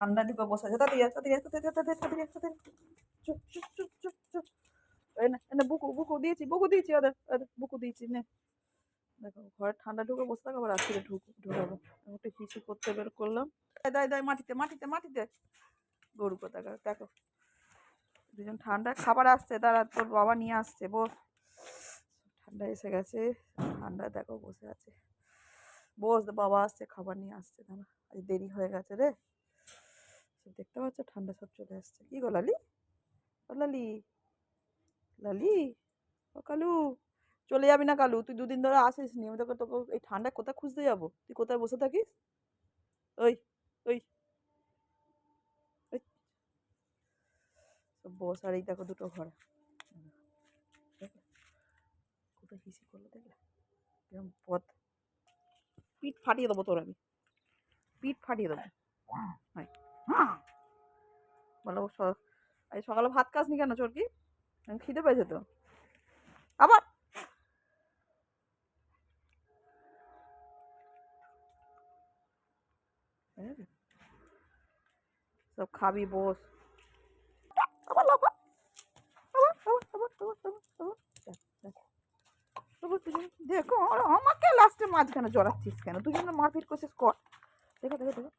ঠান্ডা ঢুকে বসে আছে, তাড়াতাড়ি তাড়াতাড়ি তাড়াতাড়ি তাড়াতাড়ি তাড়াতাড়ি চুপ চুপ চুপ চুপ চুপ। এনে এনে বুকু বুকু দিয়েছি ওদের ওদের বুকু দিয়েছি নে। দেখো ঘরে ঠান্ডা ঢুকে বসে থাকো, আবার রাত্রে ঢুকাবো। আমি একটু হিসু করতে বের করলাম। দেয় দেয় মাটিতে মাটিতে মাটিতে গরু কোথাকার দেখো। দুজন ঠান্ডা খাবার আসছে, তারা তোর বাবা নিয়ে আসছে, বস। ঠান্ডা এসে গেছে, ঠান্ডা দেখো বসে আছে। বস, বাবা আসছে, খাবার নিয়ে আসছে, দাঁড়া আজ দেরি হয়ে গেছে রে। দেখতে পাচ্ছ ঠান্ডা সব চলে আসছে। কি গো লালি, ও লালি, লালি, ও কালু, চলে যাবি না কালু? তুই দুদিন ধরে আসিস নি, আমি তোকে তোকে এই ঠান্ডায় কোথায় খুঁজতে যাবো? তুই কোথায় বসে থাকিস? ওই ওই ওই সব বস, আর এই দেখো দুটো ঘর। দেখো কোথায় হিসি করলো, দেখলে কিরম পথ। পিঠ ফাটিয়ে দেবো তোর, আমি পিঠ ফাটিয়ে দেবো। বলো আজ সকালে ভাত খাসনি কেন চোরকি? খিদে পেয়েছে তো আবার। সব খাবি বস। আবার লাফা, আবার আবার আবার আবার আবার আবার। দেখো আমাকে লাস্টে মাঝখানে জড়াচ্ছিস কেন? দুজনে মারপিট করছিস কর। দেখো দেখো দেখো